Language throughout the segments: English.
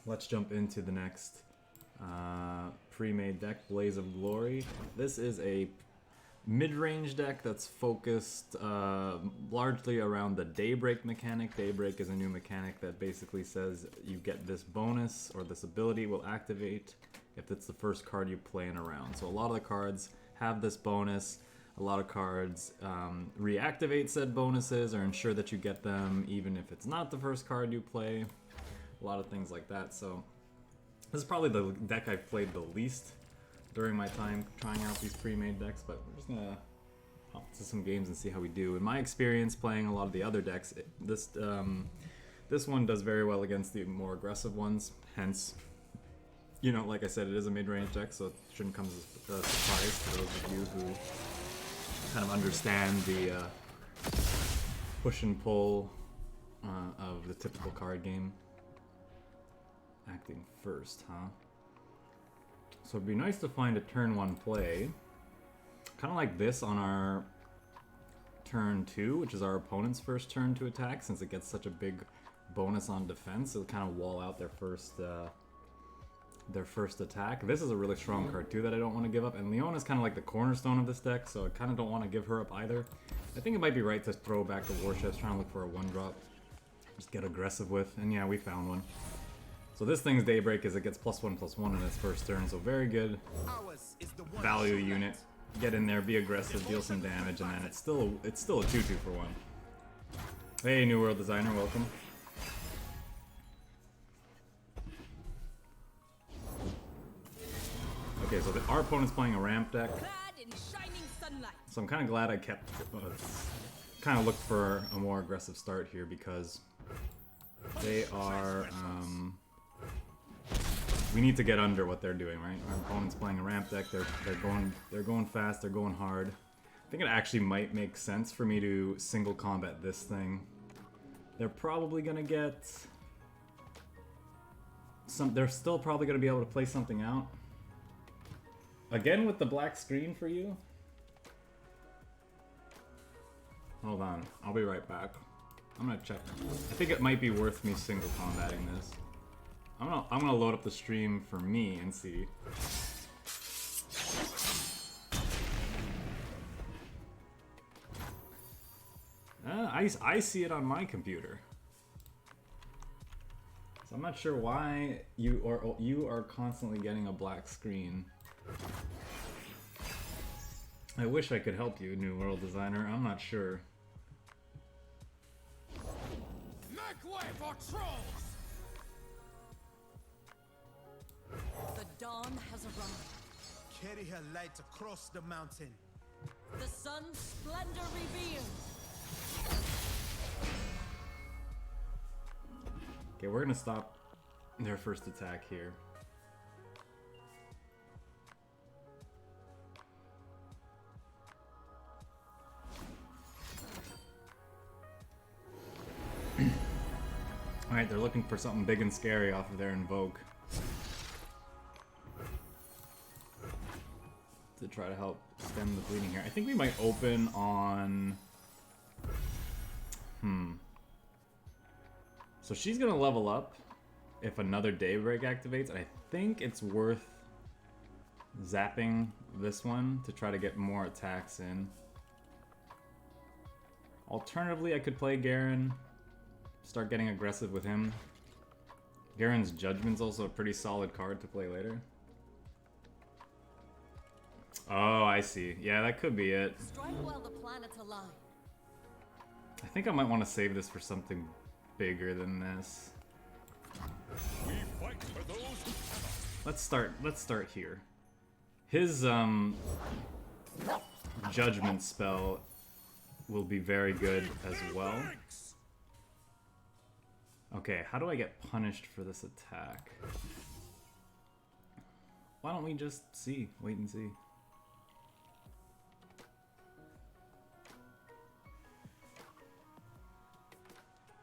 let's jump into the next pre-made deck, Blaze of Glory. This is a mid-range deck that's focused largely around the Daybreak mechanic. Daybreak is a new mechanic that basically says you get this bonus, or this ability will activate if it's the first card you play in a round. So a lot of the cards have this bonus. A lot of cards reactivate said bonuses or ensure that you get them even if it's not the first card you play. A lot of things like that. So this is probably the deck I've played the least during my time trying out these pre-made decks, but we're just gonna hop to some games and see how we do. In my experience playing a lot of the other decks, this one does very well against the more aggressive ones, hence, you know, like I said, it is a mid-range deck, so it shouldn't come as a surprise to those of you who kind of understand the push and pull of the typical card game. Acting first, huh? So it'd be nice to find a turn 1 play, kind of like this on our turn 2, which is our opponent's first turn to attack, since it gets such a big bonus on defense. It'll kind of wall out their first attack. This is a really strong card too that I don't want to give up, and Leona is kind of like the cornerstone of this deck, so I kind of don't want to give her up either. I think it might be right to throw back the War Chest, trying to look for a 1-drop, just get aggressive with, and yeah, we found one. So this thing's Daybreak is it gets +1/+1 in its first turn, so very good value unit. Get in there, be aggressive, deal some damage, and then it's still a 2/2 for 1. Hey, New World Designer, welcome. Okay, so our opponent's playing a ramp deck, so I'm kind of glad I kept, kind of looked for a more aggressive start here, because they are, we need to get under what they're doing, right? Our opponent's playing a ramp deck, they're going fast, they're going hard. I think it actually might make sense for me to single combat this thing. They're probably gonna get they're still probably gonna be able to play something out. Again with the black screen for you? Hold on, I'll be right back. I'm gonna check. I think it might be worth me single combating this. I'm gonna load up the stream for me and see. I see it on my computer. So I'm not sure why you are constantly getting a black screen. I wish I could help you, New World Designer. I'm not sure. Make way for trolls! The dawn has arrived. Carry her light across the mountain. The sun's splendor revealed. Okay, we're gonna stop their first attack here. Alright, they're looking for something big and scary off of their Invoke to try to help stem the bleeding here. I think we might open on... So she's gonna level up if another Daybreak activates, and I think it's worth zapping this one to try to get more attacks in. Alternatively, I could play Garen, start getting aggressive with him. Garen's Judgment's also a pretty solid card to play later. Oh, I see. Yeah, that could be it. Strike while the planets align. I think I might want to save this for something bigger than this. We fight for those who cannot. Let's start here. His Judgment spell will be very good as well. Okay, how do I get punished for this attack? Why don't we just see? Wait and see.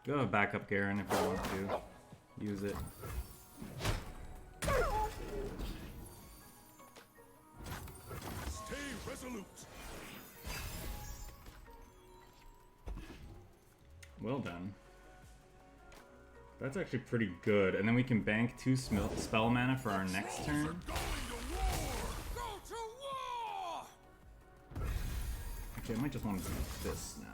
You have a backup Garen if you want to. Use it. Stay resolute. Well done. That's actually pretty good. And then we can bank 2 spell mana for our next turn. Going to war! Go to war! Actually, I might just want to do this now.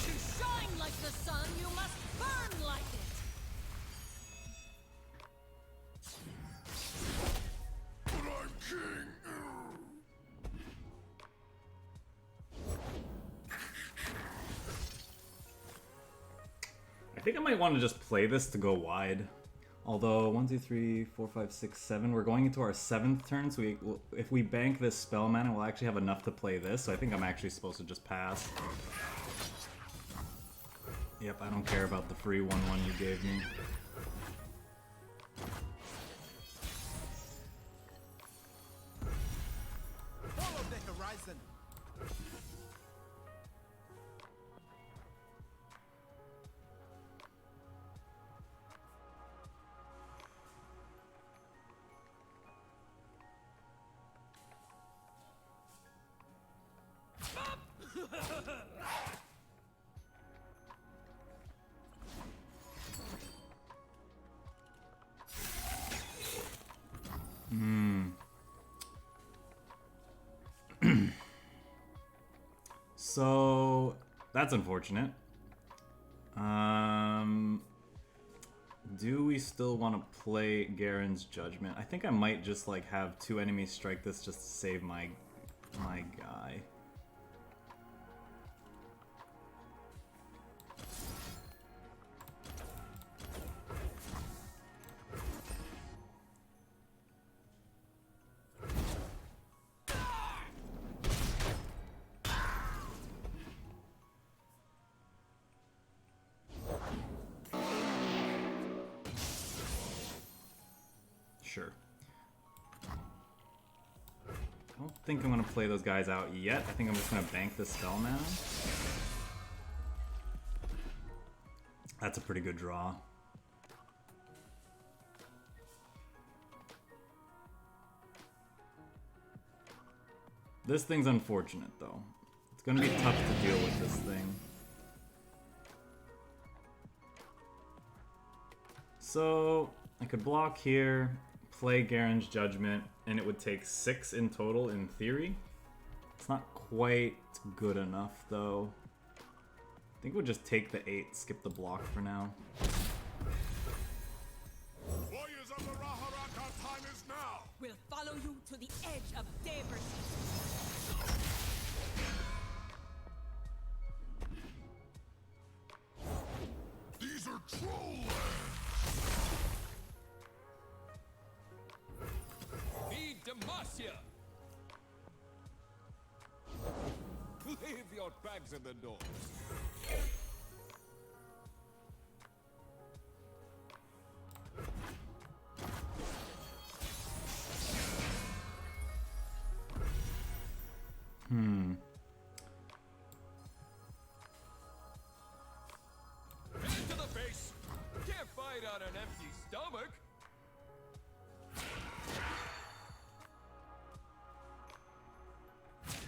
To shine like the sun, you must burn like it. But I'm king! I think I might want to just play this to go wide. Although 1, 2, 3, 4, 5, 6, 7. We're going into our 7th turn, so if we bank this spell mana, we'll actually have enough to play this. So I think I'm actually supposed to just pass. Yep, I don't care about the free 1/1 you gave me. Follow the horizon! So that's unfortunate. Do we still want to play Garen's Judgment? I think I might just like have 2 enemies strike this just to save my guy. Sure. I don't think I'm going to play those guys out yet. I think I'm just going to bank this spell mana. That's a pretty good draw. This thing's unfortunate, though. It's going to be tough to deal with this thing. So, I could block here, play Garen's Judgment, and it would take 6 in total in theory. It's not quite good enough, though. I think we'll just take the 8, skip the block for now. Warriors of the Raharak, our time is now! We'll follow you to the edge of daybreak. These are troll lands! Need Demacia! Leave your bags in the doors. Back to the base! Can't fight on an empty stomach!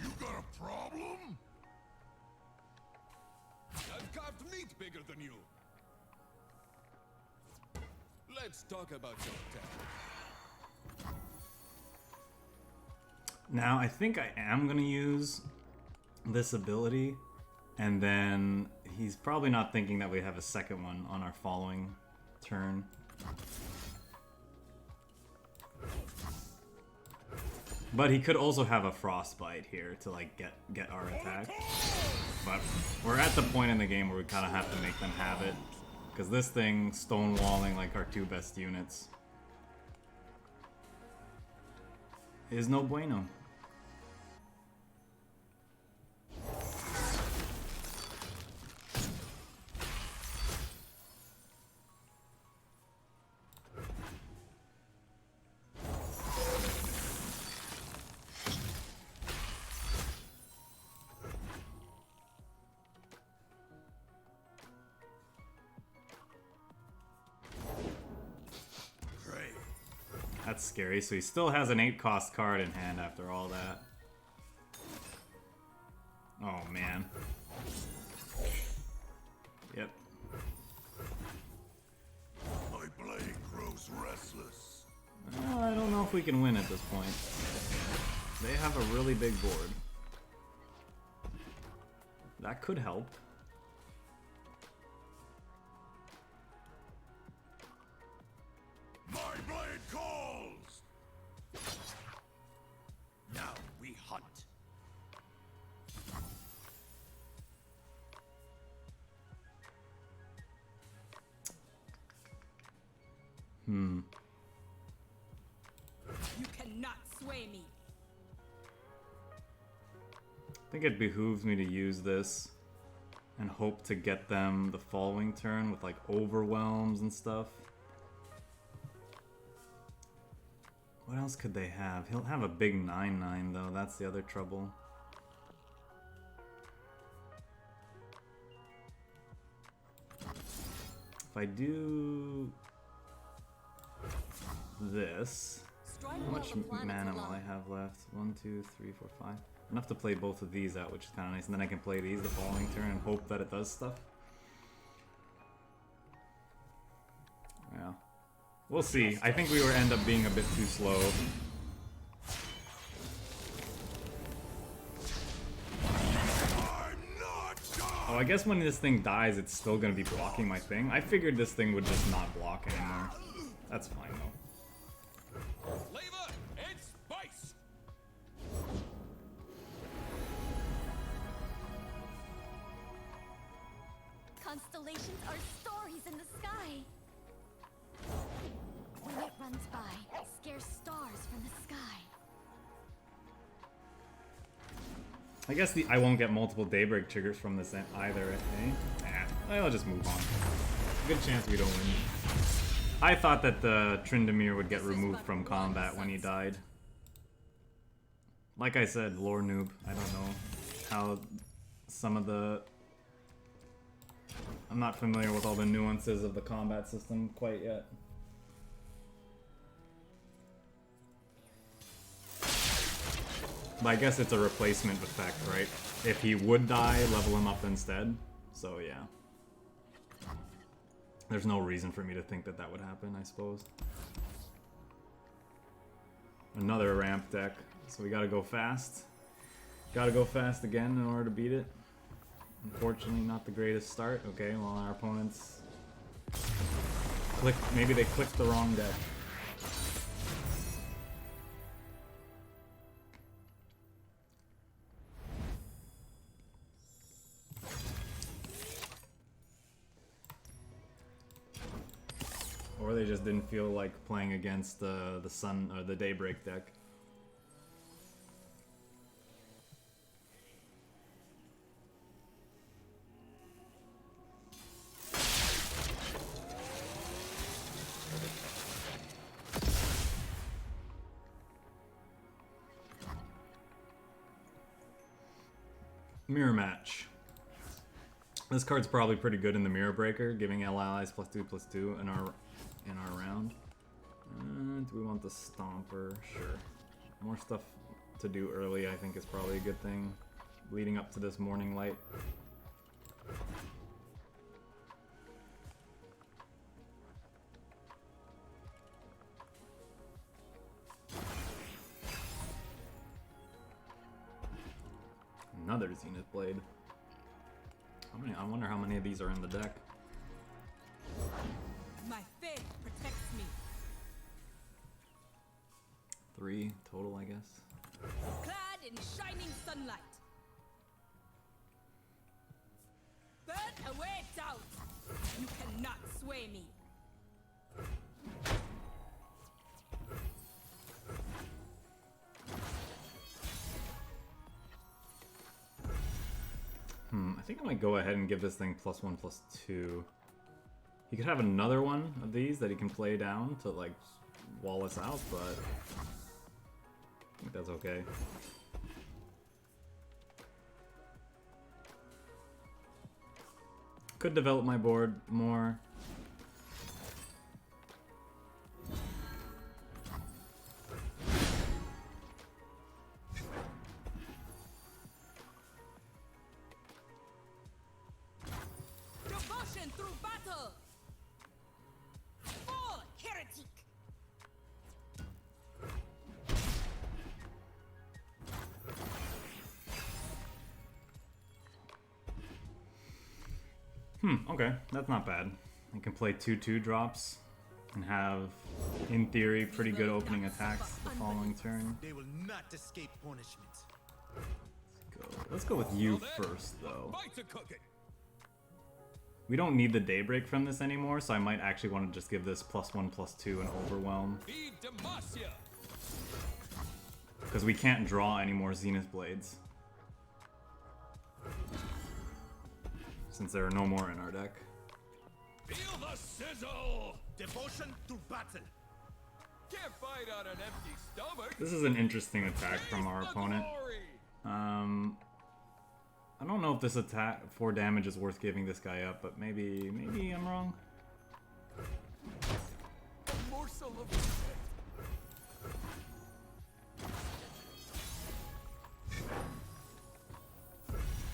You got a problem? I've carved meat bigger than you. Let's talk about your tech. Now, I think I am going to use this ability, and then he's probably not thinking that we have a second one on our following turn. But he could also have a Frostbite here to like get our attack. But we're at the point in the game where we kind of have to make them have it, because this thing stonewalling like our 2 best units is no bueno. That's scary. So he still has an 8-cost card in hand after all that. Oh man. Yep. My blade grows restless. Well, I don't know if we can win at this point. They have a really big board. That could help. My blade calls! Now we hunt. You cannot sway me. I think it behooves me to use this and hope to get them the following turn with like overwhelms and stuff. What else could they have? He'll have a big 9/9 though, that's the other trouble. If I do this, Strike how while much the planets mana will I align. have left? 1, 2, 3, 4, 5. Enough to play both of these out, which is kind of nice, and then I can play these the following turn and hope that it does stuff. Yeah. We'll see. I think we will end up being a bit too slow. Oh, I guess when this thing dies, it's still gonna be blocking my thing. I figured this thing would just not block anymore. That's fine though. Flavor and spice. Constellations are stories in the sky. When it runs by, it scares stars from the sky. I guess I won't get multiple Daybreak triggers from this either, eh? Nah, I'll just move on. Good chance we don't win. I thought that the Tryndamere would get removed from combat when he died. Like I said, lore noob. I don't know how some of the... I'm not familiar with all the nuances of the combat system quite yet. But I guess it's a replacement effect, right? If he would die, level him up instead. So yeah. There's no reason for me to think that that would happen, I suppose. Another ramp deck. So we gotta go fast. Gotta go fast again in order to beat it. Unfortunately, not the greatest start. Okay, well our opponents maybe they clicked the wrong deck. Or they just didn't feel like playing against the sun or the Daybreak deck. Mirror match. This card's probably pretty good in the Mirror Breaker, giving allies +2/+2 in our round. Do we want the Stomper? Sure. More stuff to do early, I think, is probably a good thing, leading up to this morning light. Another Zenith Blade. I wonder how many of these are in the deck. My faith protects me. 3 total, I guess. Clad in shining sunlight. Burn away doubt. You cannot sway me. I think I might go ahead and give this thing +1/+2. He could have another one of these that he can play down to like wall us out, but I think that's okay. Could develop my board more. battle! Fall, heretic! Okay, that's not bad. I can play 2/2 drops and have, in theory, pretty good opening attacks the following turn. They will not escape punishment. Let's go with you first, though. Bites are cooking. We don't need the Daybreak from this anymore, so I might actually want to just give this +1/+2 and Overwhelm. Feed Demacia. Because we can't draw any more Zenith Blades. Since there are no more in our deck. Feel the sizzle. Devotion to battle. Can't fight on an empty stomach. This is an interesting attack from our Taste the opponent. glory. I don't know if this attack 4 damage is worth giving this guy up, but maybe I'm wrong. A morsel of respect.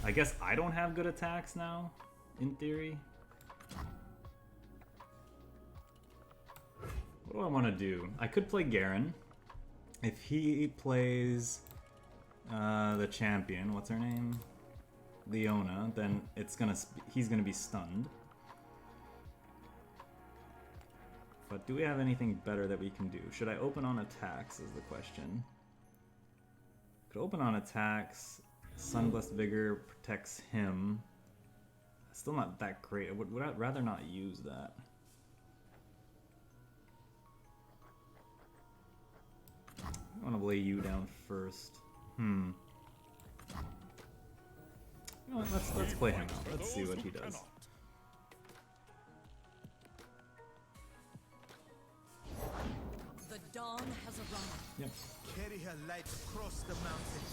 I guess I don't have good attacks now, in theory. What do I want to do? I could play Garen. If he plays the champion, what's her name? Leona, then he's gonna be stunned. But do we have anything better that we can do? Should I open on attacks is the question. Could open on attacks. Sunblessed Vigor protects him. Still not that great. Would I rather not use that? I want to lay you down first. You know what, let's play him out. Let's see what he does. The dawn has arrived. Yep. Carry her light across the mountain.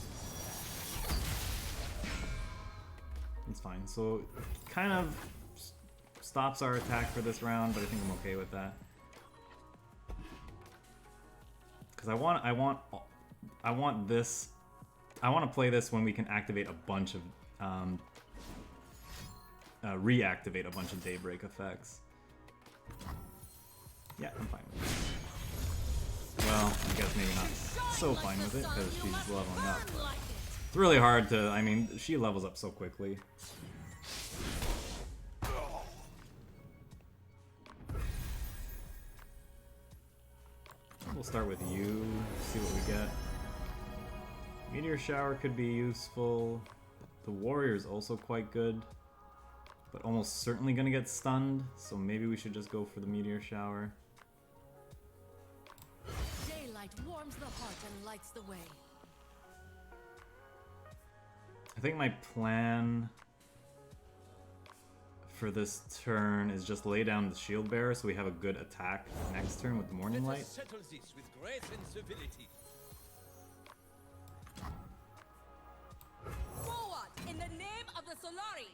It's fine. So, kind of stops our attack for this round, but I think I'm okay with that. Because I want this. I want to play this when we can activate a bunch of, reactivate a bunch of Daybreak effects. Yeah, I'm fine with it. Well, I guess maybe not so fine with it because she's leveling up. But it's really hard to. I mean, she levels up so quickly. We'll start with you, see what we get. Meteor Shower could be useful. The Warrior's also quite good, but almost certainly gonna get stunned, so maybe we should just go for the Meteor Shower. Daylight warms the heart and lights the way. I think my plan for this turn is just lay down the Shield Bearer so we have a good attack next turn with the Morning Let Light. us settle this with grace and civility. Forward in the name of the Solari.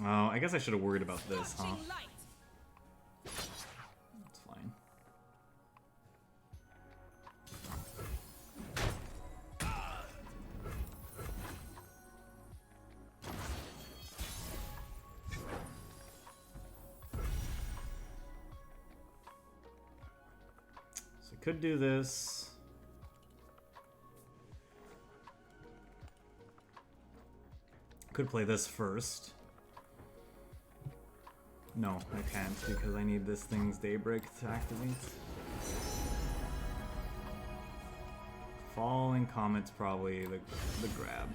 Oh, I guess I should have worried about this, huh? Scorching light. It's fine. So I could do this. Could play this first. No, I can't because I need this thing's Daybreak to activate. Falling Comet's probably the grab.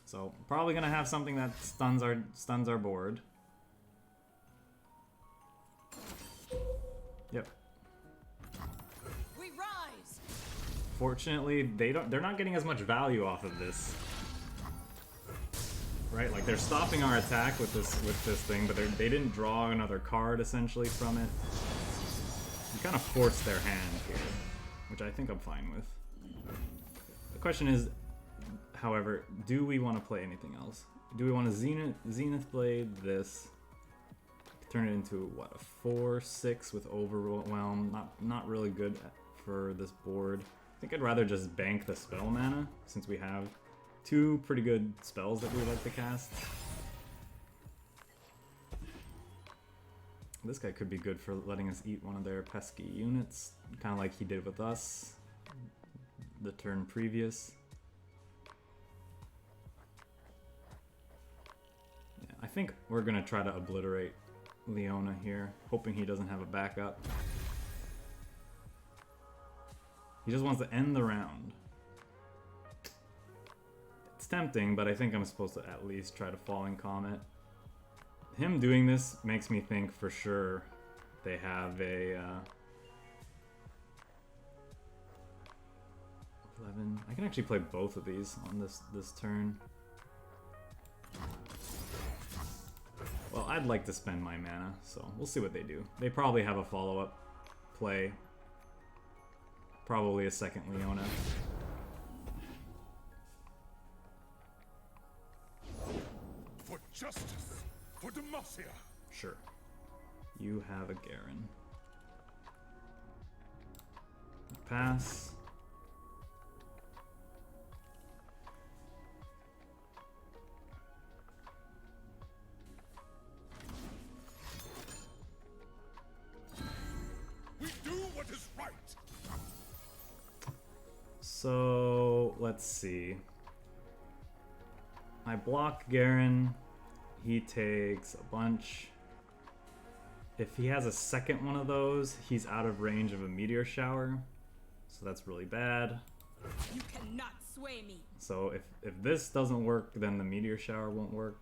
So probably gonna have something that stuns our board. Yep. We rise. Fortunately, they're not getting as much value off of this. Right? Like they're stopping our attack with this thing, but they didn't draw another card essentially from it. We kind of forced their hand here, which I think I'm fine with. The question is, however, do we want to play anything else? Do we want to Zenith Blade this? turn it into what, a 4/6 with overwhelm. Not really good for this board. I think I'd rather just bank the spell mana since we have two pretty good spells that we like to cast. This guy could be good for letting us eat one of their pesky units, kind of like he did with us the turn previous. Yeah, I think we're gonna try to obliterate Leona here, hoping he doesn't have a backup. He just wants to end the round. It's tempting, but I think I'm supposed to at least try to Falling Comet. Him doing this makes me think for sure they have a 11. I can actually play both of these on this turn. Well, I'd like to spend my mana, so we'll see what they do. They probably have a follow-up play. Probably a second Leona. For justice, for Demacia. Sure. You have a Garen. Pass. We do what is right. So, let's see. I block Garen. He takes a bunch. If he has a second one of those, he's out of range of a meteor shower. So that's really bad. You cannot sway me. So if this doesn't work, then the meteor shower won't work.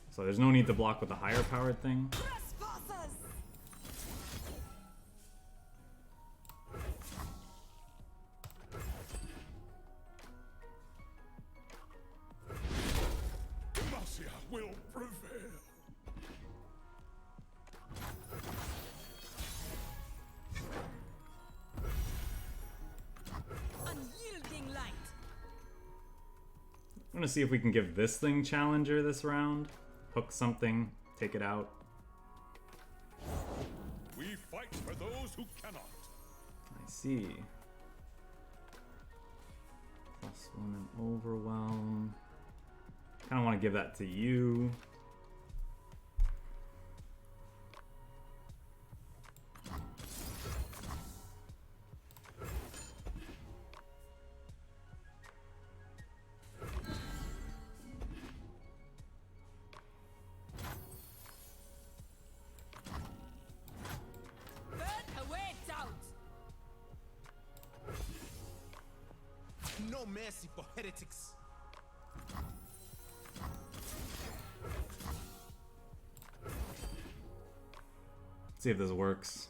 So there's no need to block with the higher powered thing. Trespassers! Demacia will prevail. Unyielding light. I'm gonna see if we can give this thing Challenger this round. Hook something, take it out. We fight for those who cannot. I see. +1 and overwhelm. Kind of want to give that to you. Burn away doubt. No mercy for heretics. See if this works.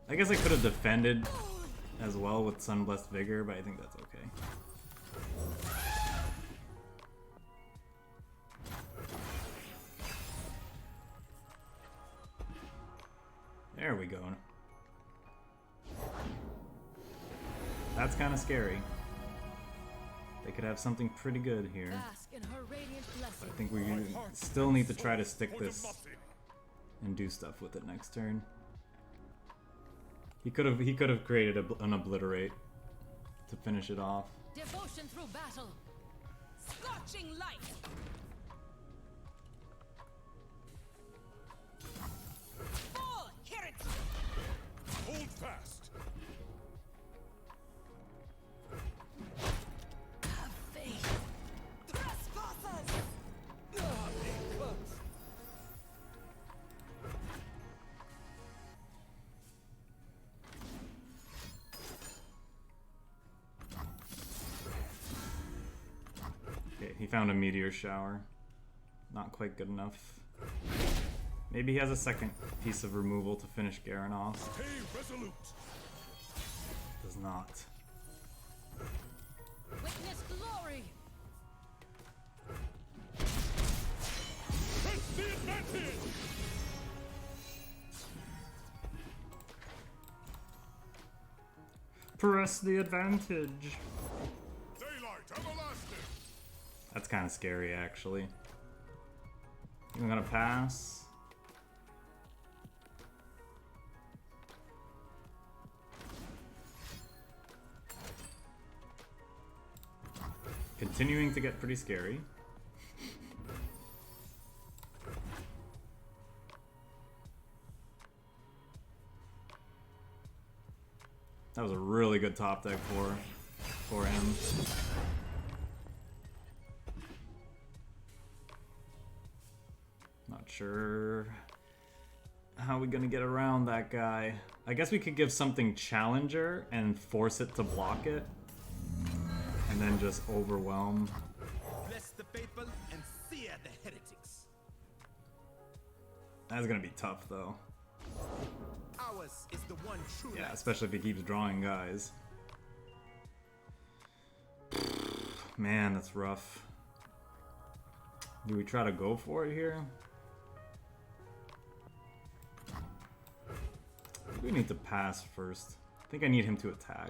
I guess I could have defended as well with Sunblessed Vigor, but I think that's okay. There we go. That's kind of scary. They could have something pretty good here. Bask in her radiant blessing. I think we still need to try to stick this and do stuff with it next turn. He could have created an obliterate to finish it off. Devotion through battle. Scorching light. Fall, heretic. Hold fast. Have faith. Trespassers. Okay, he found a meteor shower. Not quite good enough. Maybe he has a second piece of removal to finish Garen off. Stay resolute. Does not. Witness glory. Press the advantage. Press the advantage. Daylight everlasting. That's kind of scary, actually. I'm gonna pass. Continuing to get pretty scary. That was a really good top deck for him. Not sure how we're gonna get around that guy. I guess we could give something challenger and force it to block it. And then just overwhelm. Bless the faithful and sear the heretics. That's gonna be tough though. Ours is the one true Yeah, light. especially if he keeps drawing guys. Man, that's rough. Do we try to go for it here? We need to pass first. I think I need him to attack.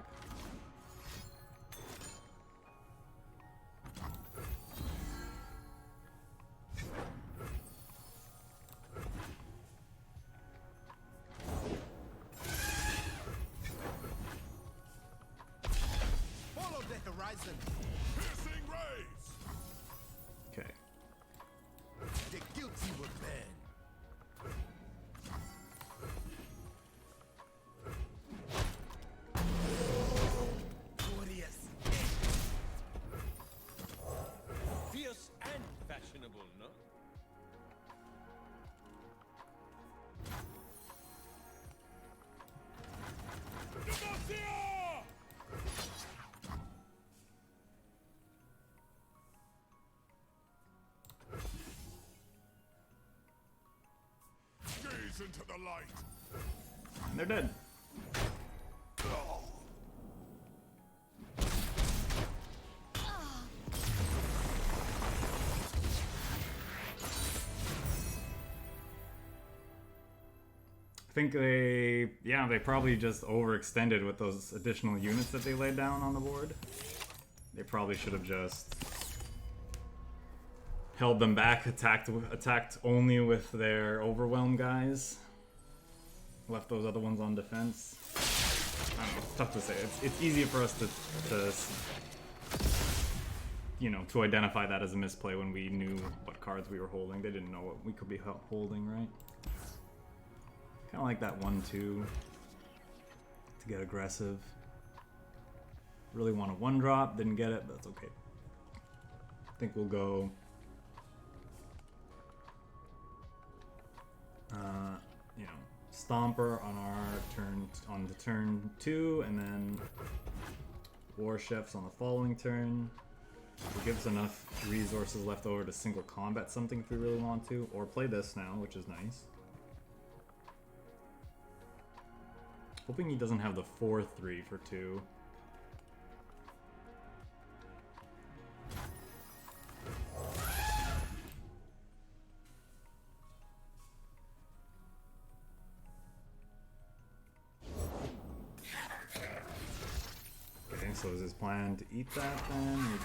Follow the horizon. Piercing rays! Okay. The guilty will burn. Glorious. Fierce and fashionable, no? Demacia! Gaze into the light. And they're dead. I think they probably just overextended with those additional units that they laid down on the board. They probably should have just held them back, attacked only with their overwhelm guys. Left those other ones on defense. I don't know, it's tough to say. It's easier for us to identify that as a misplay when we knew what cards we were holding. They didn't know what we could be holding, right? Kind of like that 1-2 to get aggressive. Really want a 1-drop, didn't get it, but that's okay. I think we'll go Stomper on our turn, on the turn 2, and then War Chefs on the following turn. It gives enough resources left over to single combat something if we really want to, or play this now, which is nice. Hoping he doesn't have the 4-3 for 2. Okay, so is his plan to eat that then?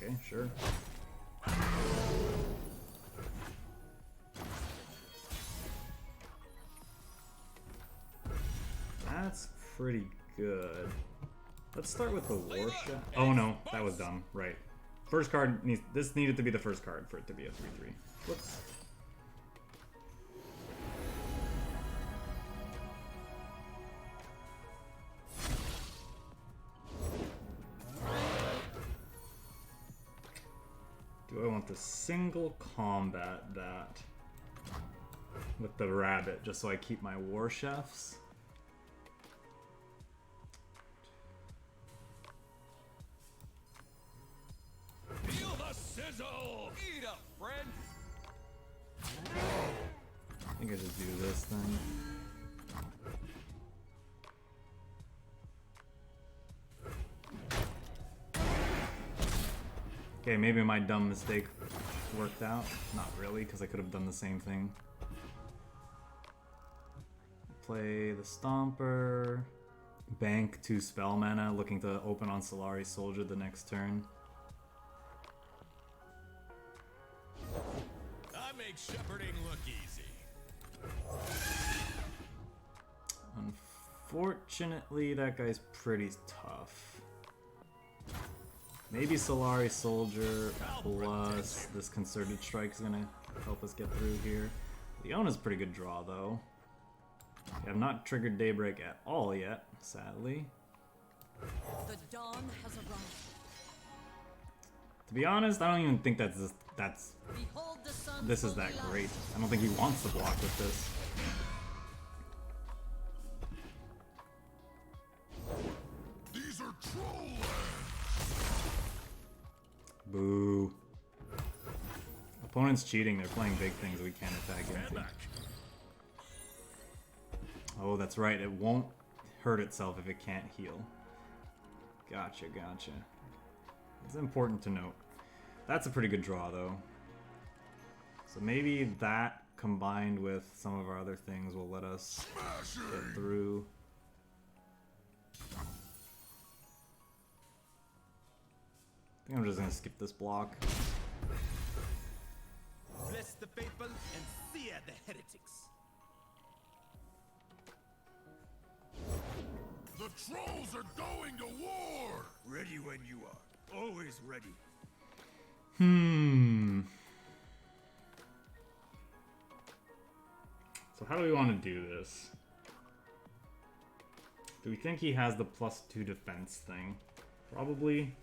Okay, sure. That's pretty good. Let's start with the War Chef. Oh no, that was dumb. Right. First card needs. This needed to be the first card for it to be a 3/3. Whoops. Do I want to single combat that with the rabbit just so I keep my War Chefs? Feel the sizzle! Eat up, friend! I think I just do this then. Okay, maybe my dumb mistake worked out. Not really, because I could have done the same thing. Play the Stomper. Bank 2 spell mana, looking to open on Solari Soldier the next turn. I make shepherding look easy. Unfortunately, that guy's pretty tough. Maybe Solari Soldier plus this Concerted Strike is gonna help us get through here. Leona's a pretty good draw, though. I have not triggered Daybreak at all yet, sadly. The dawn has arrived. To be honest, I don't even think that's Behold the sun. this is that great. I don't think he wants to block with this. These are troll lands. Boo. Opponent's cheating, they're playing big things we can't attack into. Oh, that's right, it won't hurt itself if it can't heal. Gotcha, gotcha. It's important to note. That's a pretty good draw, though. So maybe that combined with some of our other things will let us get through. I think I'm just gonna skip this block. Bless the faithful and sear the heretics. The trolls are going to war. Ready when you are. Always ready. So how do we want to do this? Do we think he has the +2 defense thing? Probably.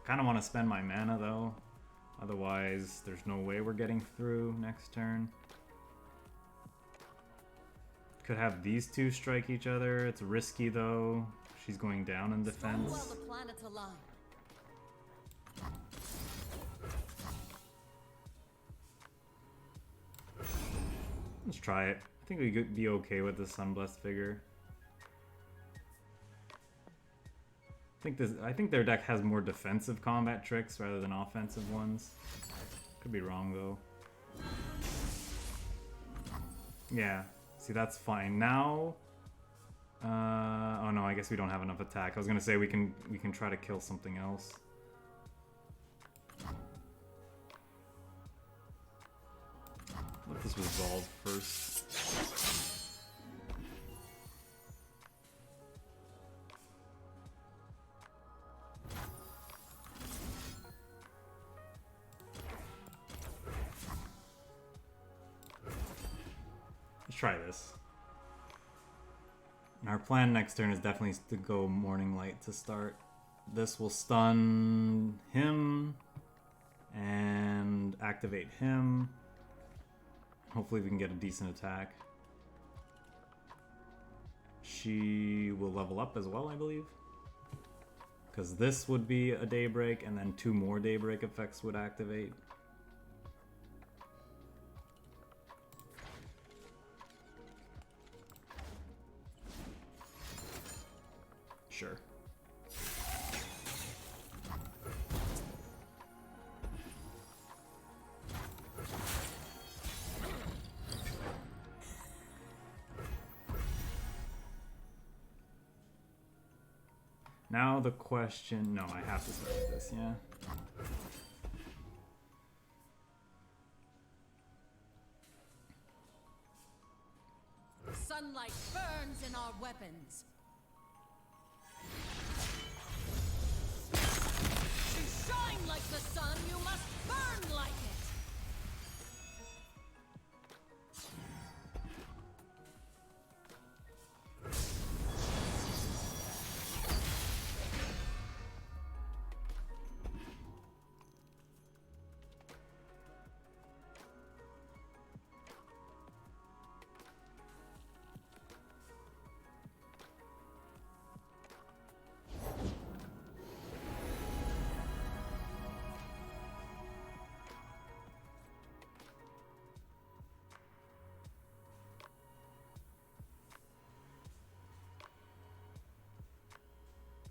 Kind of want to spend my mana though. Otherwise, there's no way we're getting through next turn. Could have these two strike each other. It's risky though. She's going down in defense. While the planets align. Let's try it. I think we could be okay with the Sunblessed figure. I think their deck has more defensive combat tricks rather than offensive ones. Could be wrong though. Yeah. See, that's fine. Now oh no, I guess we don't have enough attack. I was gonna say we can try to kill something else. Let this resolve first. Let's try this. And our plan next turn is definitely to go Morning Light to start. This will stun him and activate him. Hopefully we can get a decent attack. She will level up as well, I believe. Because this would be a Daybreak, and then 2 more Daybreak effects would activate. Sure. Now the question... No, I have to start with this, yeah. Sunlight burns in our weapons. To shine like the sun, you must burn like it.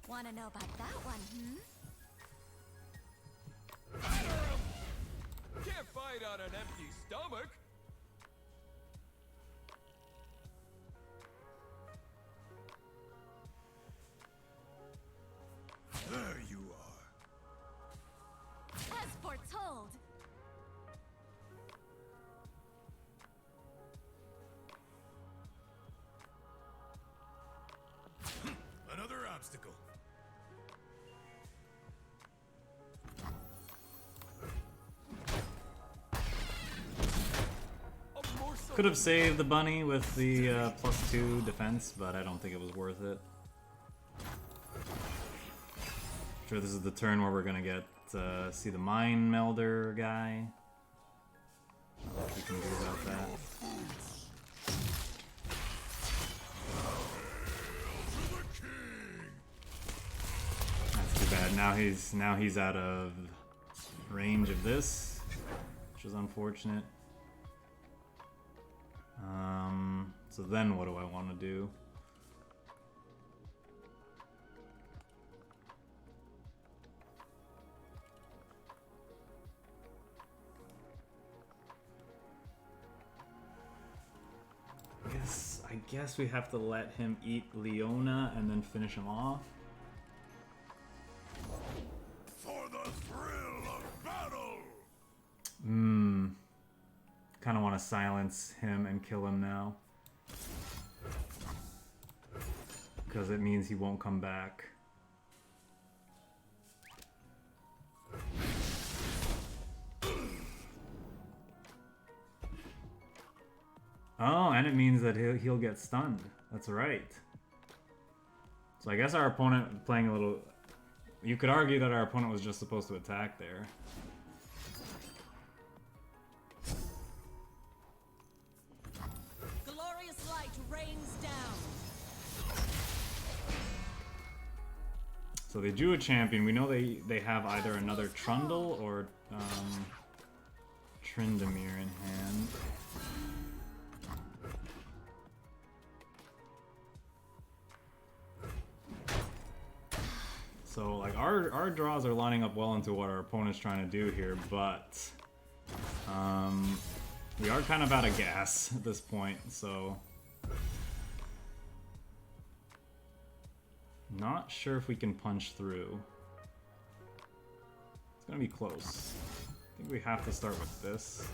Want to know about that one, hmm? Can't fight on an empty stomach. Could have saved the bunny with the +2 defense, but I don't think it was worth it. Sure, this is the turn where we're gonna get see the Mind Melder guy. I don't know what we can do about that. That's too bad. Now he's out of range of this, which is unfortunate. So then what do I want to do? I guess we have to let him eat Leona and then finish him off. For the thrill of battle! Kind of want to silence him and kill him now. Because it means he won't come back. Oh, and it means that he'll get stunned. That's right. So I guess our opponent playing a little... You could argue that our opponent was just supposed to attack there. Glorious light rains down. So they drew a champion. We know they have either another Trundle or Tryndamere in hand. So like our draws are lining up well into what our opponent's trying to do here, but we are kind of out of gas at this point, so not sure if we can punch through. It's gonna be close. I think we have to start with this.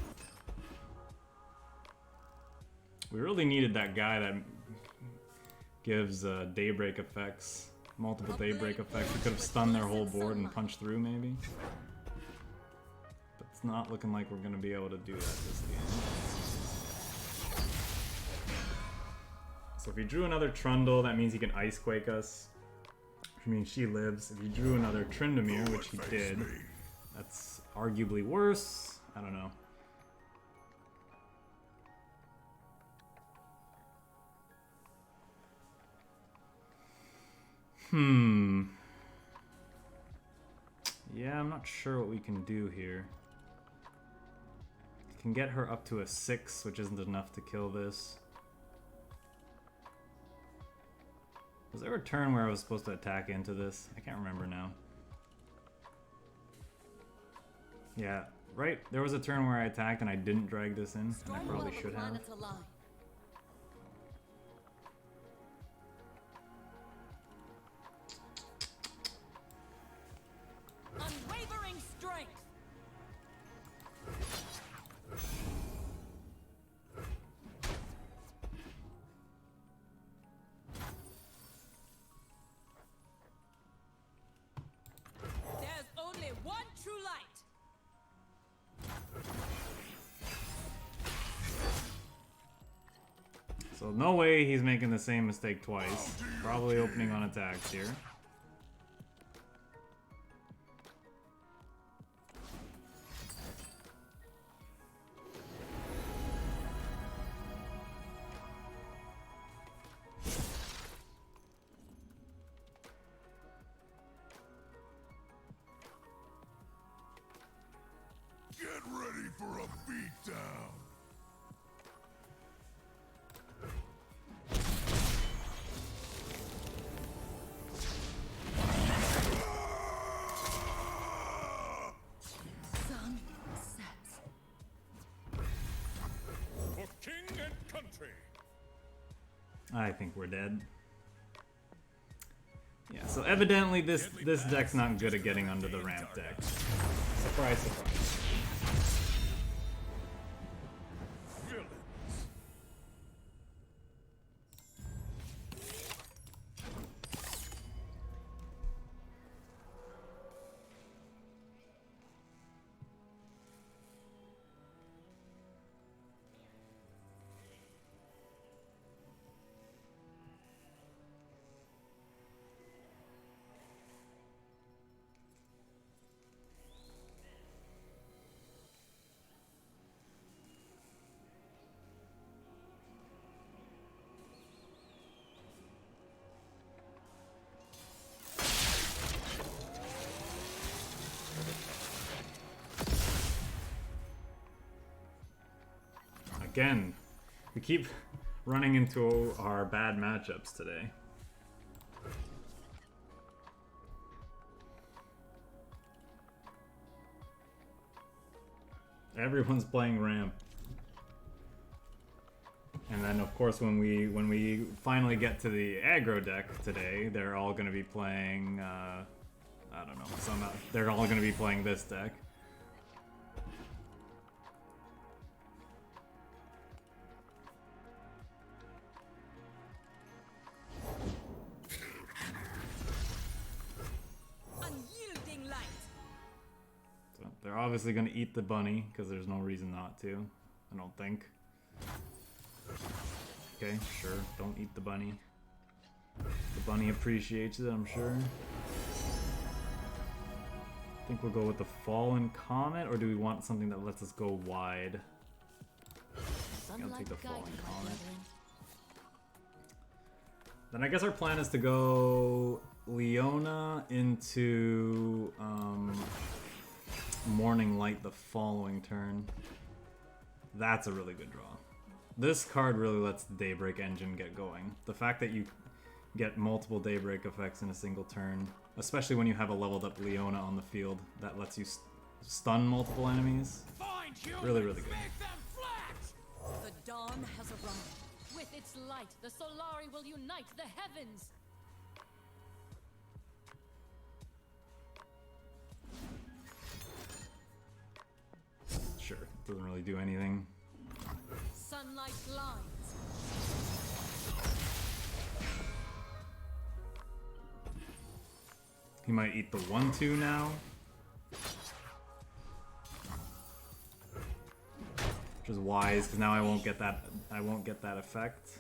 We really needed that guy that gives daybreak effects. Multiple daybreak effects. We could have stunned their whole board and punched through, maybe. But it's not looking like we're going to be able to do that this game. So if he drew another Trundle, that means he can Ice Quake us. Which means she lives. If he drew another Tryndamere, which he did, that's arguably worse. I don't know. Yeah, I'm not sure what we can do here. We can get her up to a 6, which isn't enough to kill this. Was there a turn where I was supposed to attack into this? I can't remember now. Yeah, right? There was a turn where I attacked and I didn't drag this in, and I probably should have. Unwavering strength. There's only one true light. So no way he's making the same mistake twice. Probably opening on attacks here. Get ready for a beatdown! Sun sets. For king and country. I think we're dead. Yeah, so evidently this deck's not good at getting under the ramp deck. Surprise, surprise. Villains. Again, we keep running into our bad matchups today. Everyone's playing ramp. And then of course when we finally get to the aggro deck today, they're all gonna be playing I don't know, they're all gonna be playing this deck. Unyielding light. So they're obviously gonna eat the bunny, because there's no reason not to, I don't think. Okay, sure, don't eat the bunny. The bunny appreciates it, I'm sure. I think we'll go with the Fallen Comet, or do we want something that lets us go wide? I'll take the Fallen Comet. Then I guess our plan is to go Leona into Morning Light the following turn. That's a really good draw. This card really lets the Daybreak engine get going. The fact that you get multiple Daybreak effects in a single turn, especially when you have a leveled up Leona on the field that lets you stun multiple enemies. Find humans, Really, really good. make them flat! The dawn has arrived. With its light, the Solari will unite the heavens. Sure, doesn't really do anything. Sunlight blinds. He might eat the 1/2 now. Which is wise, because now I won't get that effect.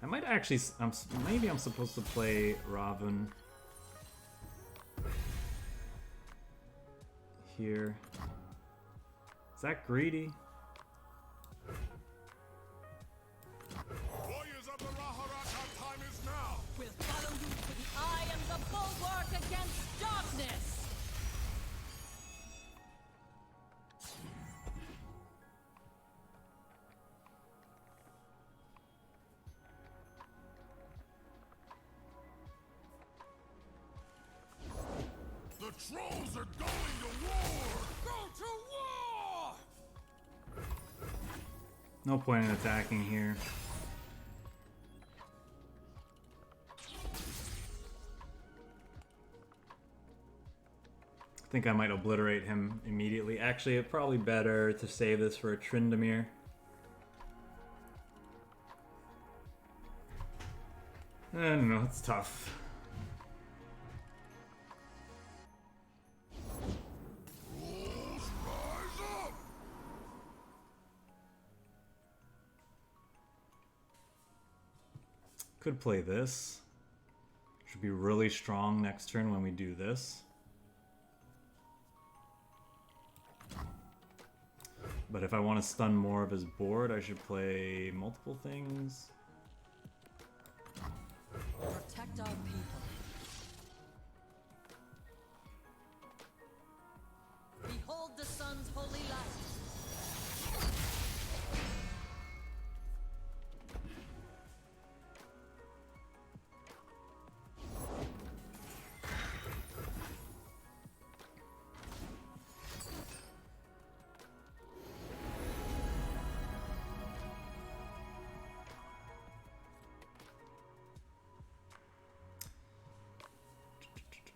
I might actually maybe I'm supposed to play Raven here. Is that greedy? Warriors of the Raharata, time is now! We'll follow you to the eye and the bulwark against darkness. The trolls are going to war! Go to war! No point in attacking here. I think I might obliterate him immediately. Actually, it's probably better to save this for a Tryndamere. I don't know, it's tough. Rise up! Could play this. Should be really strong next turn when we do this. But if I want to stun more of his board, I should play multiple things. Protect our people. Behold the sun's holy light.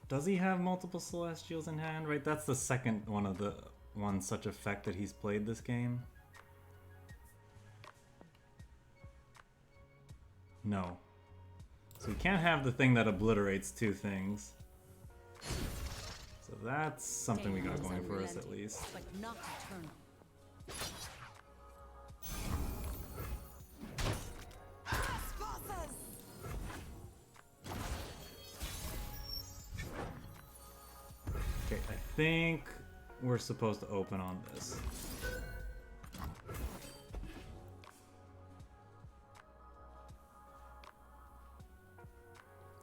Does he have multiple Celestials in hand? Right, that's the second one of the such effect that he's played this game. No. So he can't have the thing that obliterates two things. So that's something we got going for us at least. But not eternal. Okay, I think we're supposed to open on this.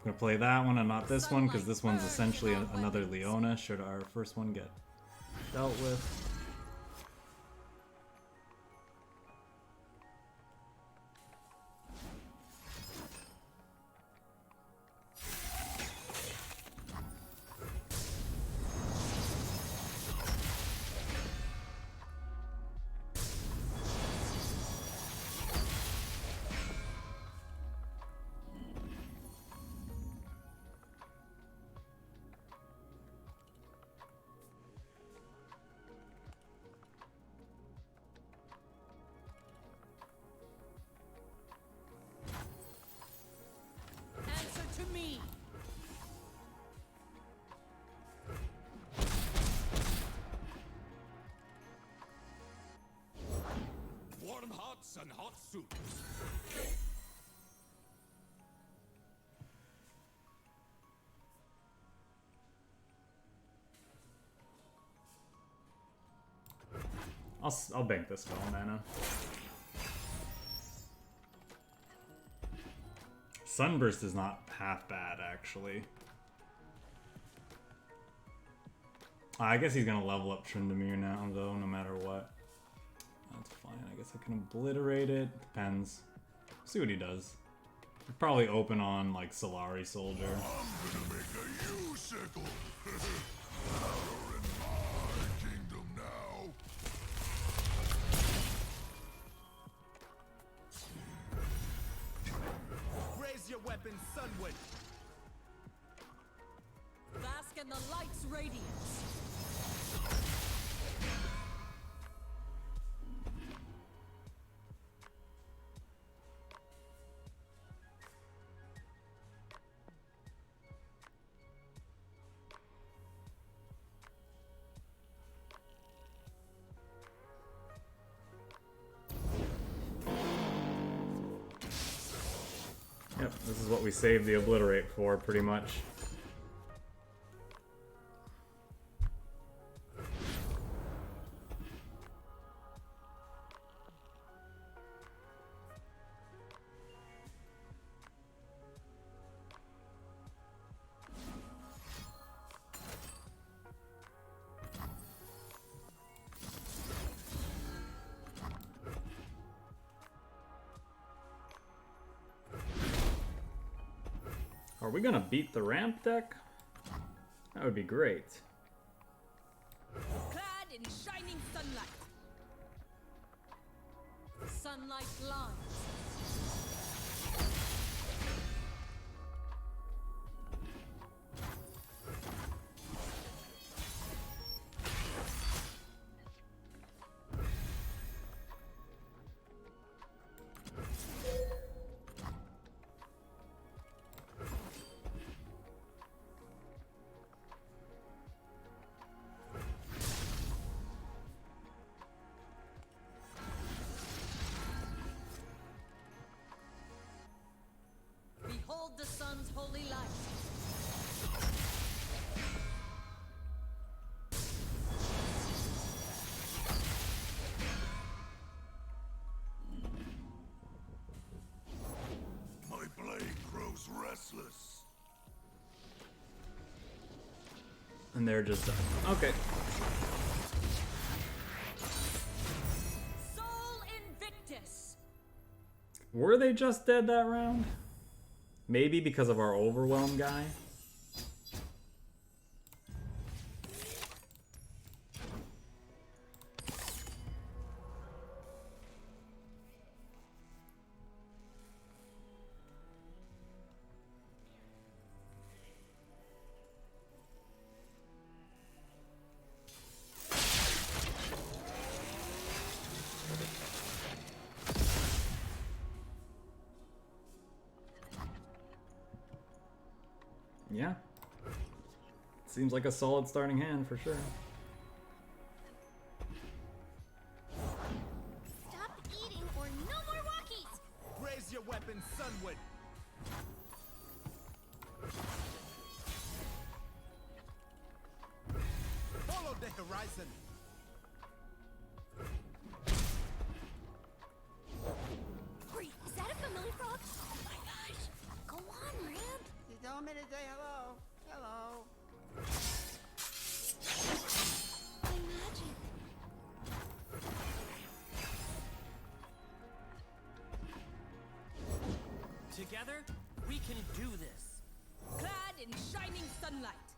I'm gonna play that one and not this one, because this one's essentially another Leona, should our first one get dealt with. ice and hot soups. I'll bank this spell mana. Sunburst is not half bad, actually. I guess he's gonna level up Tryndamere now, though, no matter what. That's fine. I guess I can obliterate it. Depends. See what he does. He'll probably open on, like, Solari Soldier. I'm gonna make a U-sickle. Power in my kingdom now. Raise your weapon, Sunwood. Bask in the light's radiance. Yep, this is what we saved the Obliterate for, pretty much. Are we gonna beat the ramp deck? That would be great. Clad in shining sunlight. Sunlight lines. Behold the sun's holy light. My blade grows restless. And they're just done. Okay. Soul Invictus. Were they just dead that round? Maybe because of our Overwhelm guy? Yeah. Seems like a solid starting hand for sure. Stop eating or no more walkies! Raise your weapon, Sunwood. Follow the horizon. Wait, is that a familiar frog? Oh my gosh! Go on, Ramp! You told me to say hello. Hello. My magic. Together, we can do this. Clad in shining sunlight.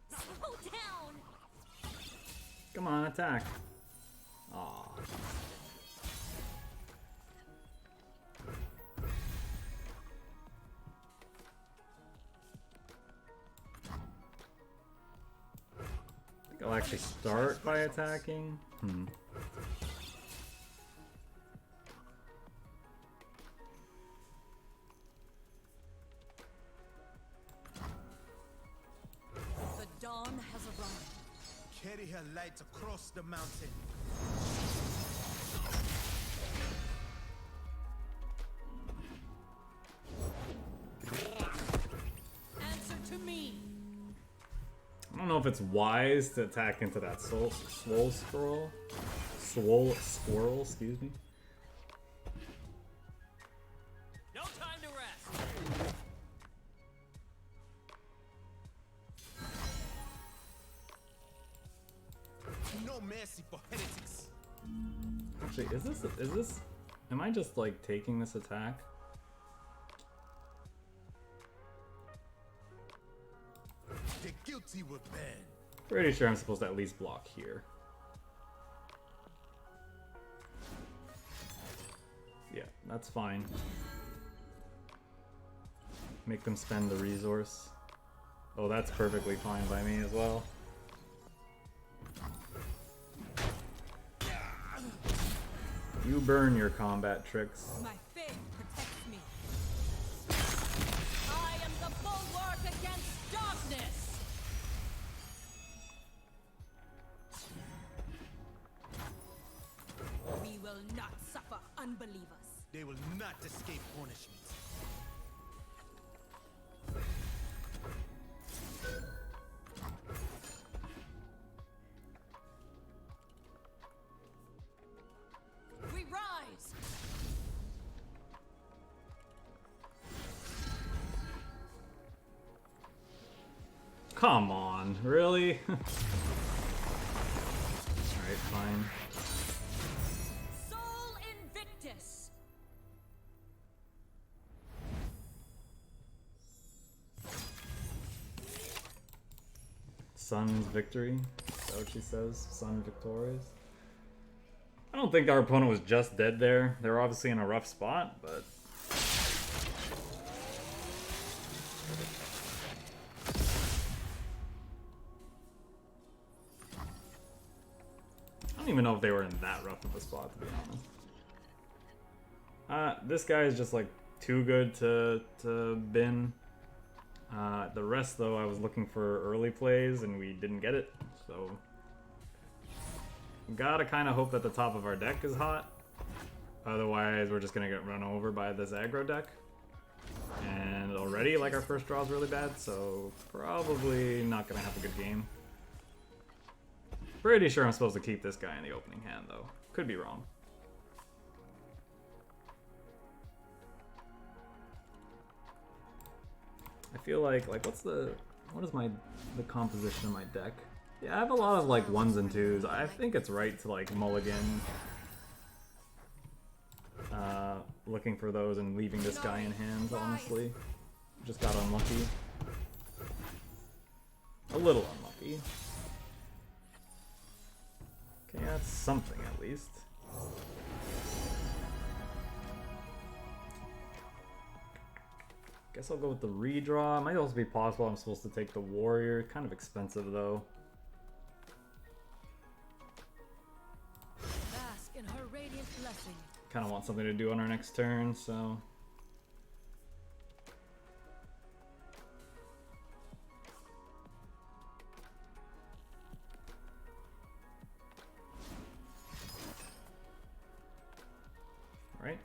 Slow down! Come on, attack. Aw. I think I'll actually start by attacking. The her light across the mountain. Answer to me. I don't know if it's wise to attack into that swole squirrel. Swole squirrel, excuse me. No time to rest. No mercy for heretics. Actually, is this, am I just like taking this attack? The guilty will burn. Pretty sure I'm supposed to at least block here. Yeah, that's fine. Make them spend the resource. Oh, that's perfectly fine by me as well. You burn your combat tricks. My faith protects me. I am the bulwark against darkness. We will not suffer unbelievers. They will not escape punishment. We rise. Come on, really? Alright, fine. Soul Invictus. Sun's victory? Is that what she says? Sun victorious? I don't think our opponent was just dead there. They were obviously in a rough spot, but... I don't even know if they were in that rough of a spot, to be honest. This guy is just like too good to bin. The rest, though, I was looking for early plays and we didn't get it, so gotta kind of hope that the top of our deck is hot. Otherwise, we're just gonna get run over by this aggro deck. And already, like, our first draw is really bad, so probably not gonna have a good game. Pretty sure I'm supposed to keep this guy in the opening hand, though. Could be wrong. I feel like what is the composition of my deck? Yeah, I have a lot of like 1s and 2s. I think it's right to like mulligan, looking for those and leaving this guy in hand, honestly. Just got unlucky. A little unlucky. Okay, that's something at least. Guess I'll go with the redraw. It might also be possible I'm supposed to take the warrior. Kind of expensive though. Bask in her radiant blessing. Kind of want something to do on our next turn, so... Right?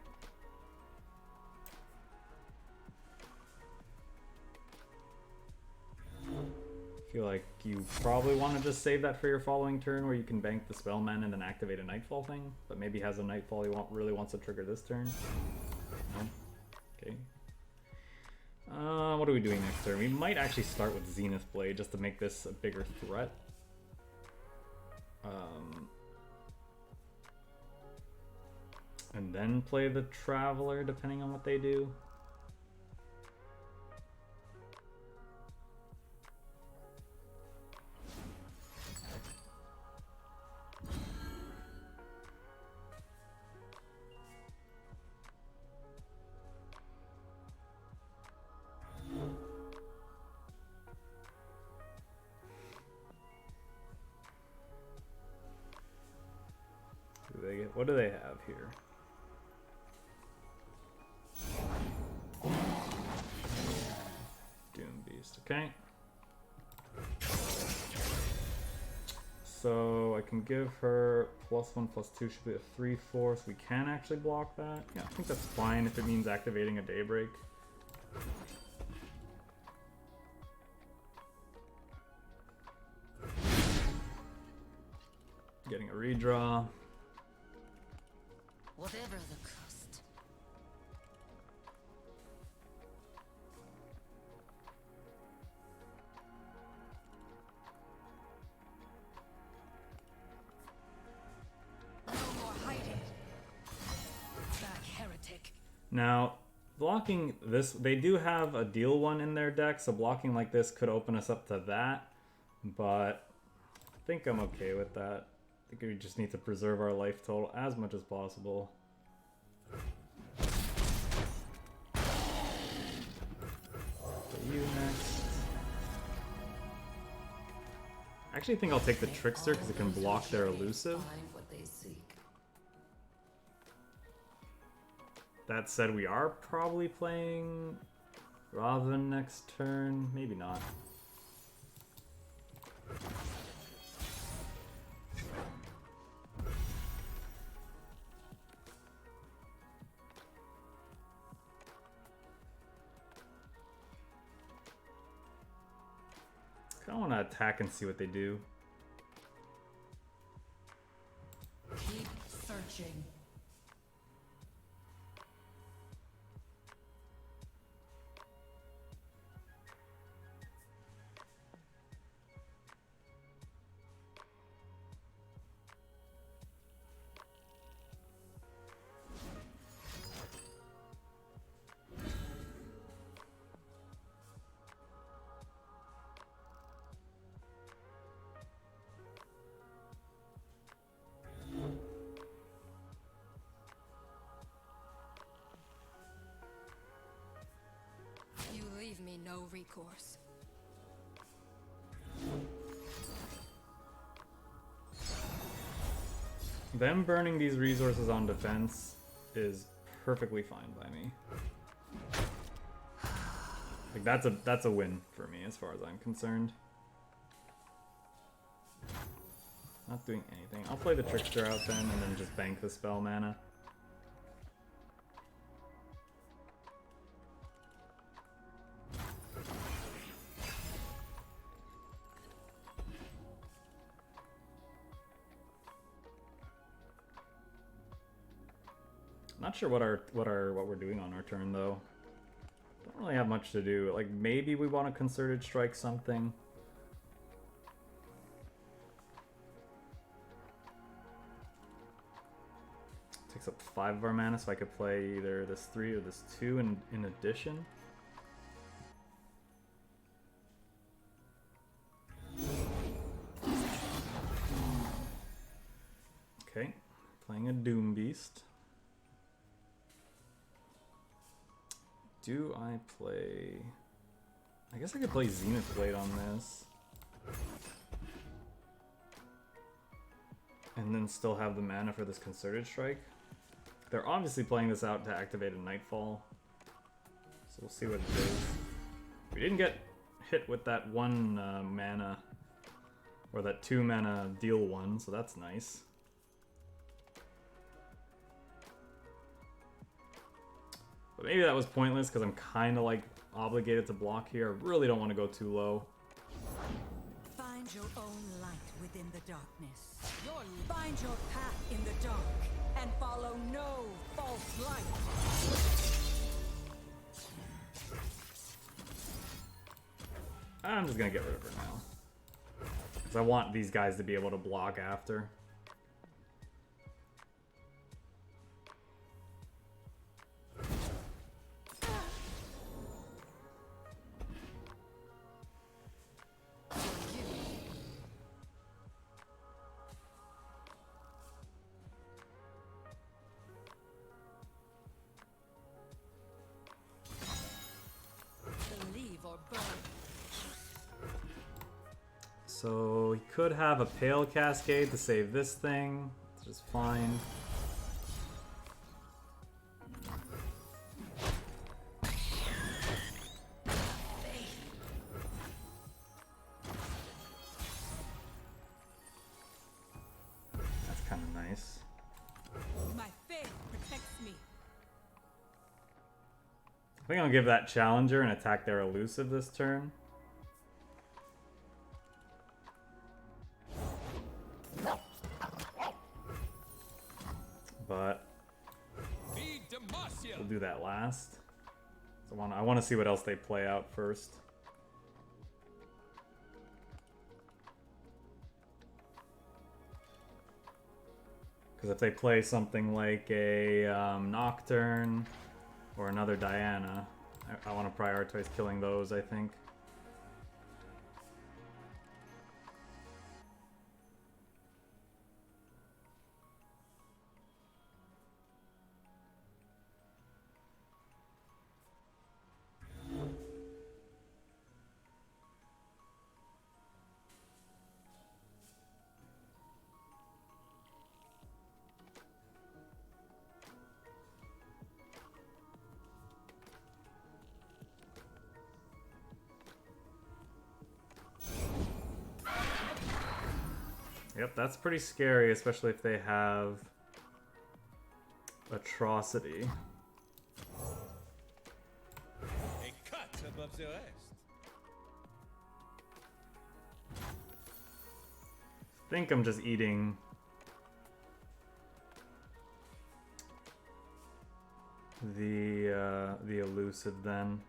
I feel like you probably want to just save that for your following turn where you can bank the spell mana and then activate a Nightfall thing, but maybe has a Nightfall he really wants to trigger this turn. No? Okay. What are we doing next turn? We might actually start with Zenith Blade just to make this a bigger threat. And then play the Traveler depending on what they do. What do they have here? Doom Beast, okay. So I can give her +1/+2 should be a 3/4. So we can actually block that. Yeah, I think that's fine if it means activating a Daybreak. Getting a redraw. Whatever the cost. No more hiding. Back, heretic. Now, blocking this, they do have a deal one in their deck, so blocking like this could open us up to that, but I think I'm okay with that. I think we just need to preserve our life total as much as possible. You next. I actually think I'll take the Trickster because it can block their elusive. That said, we are probably playing Raven next turn. Maybe not. I kind of want to attack and see what they do. Keep searching. You leave me no recourse. Them burning these resources on defense is perfectly fine by me. Like that's a win for me as far as I'm concerned. Not doing anything. I'll play the Trickster out then and then just bank the spell mana. Not sure what we're doing on our turn though. Don't really have much to do. Like maybe we want to concerted strike something. Takes up 5 of our mana, so I could play either this 3 or this 2 in addition. Okay, playing a Doom Beast. Do I play... I guess I could play Zenith Blade on this. And then still have the mana for this Concerted Strike. They're obviously playing this out to activate a Nightfall. So we'll see what it is. We didn't get hit with that 1 mana, or that 2 mana deal 1, so that's nice. But maybe that was pointless because I'm kind of like obligated to block here. I really don't want to go too low. Find your own light within the darkness. Find your path in the dark and follow no false light. I'm just gonna get rid of her now. Because I want these guys to be able to block after. So he could have a Pale Cascade to save this thing, which is fine. I think I'll give that Challenger and attack their elusive this turn. But we'll do that last. So I want to see what else they play out first. Because if they play something like a Nocturne or another Diana, I want to prioritize killing those, I think. Yep, that's pretty scary, especially if they have Atrocity. A cut above the rest. I think I'm just eating the elusive then.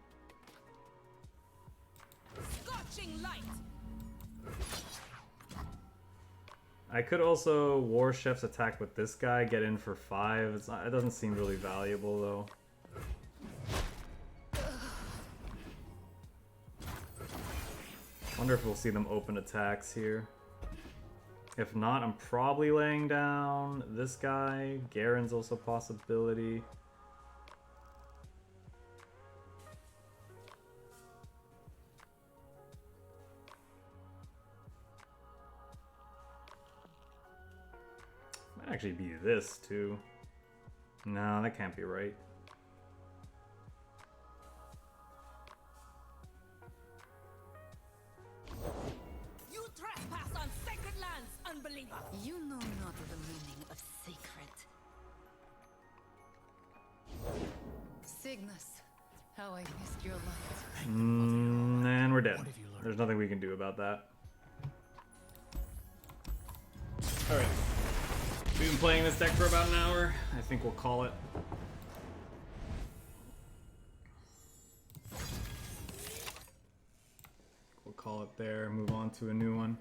Scorching light. I could also War Chef's attack with this guy, get in for 5. It doesn't seem really valuable though. Wonder if we'll see them open attacks here. If not, I'm probably laying down this guy. Garen's also a possibility. Might actually be this too. No, that can't be right. You trespass on sacred lands, unbeliever. You know not the meaning of sacred. Cygnus, how I missed your light. And we're dead. There's nothing we can do about that. Alright. We've been playing this deck for about an hour. I think we'll call it. We'll call it there, move on to a new one.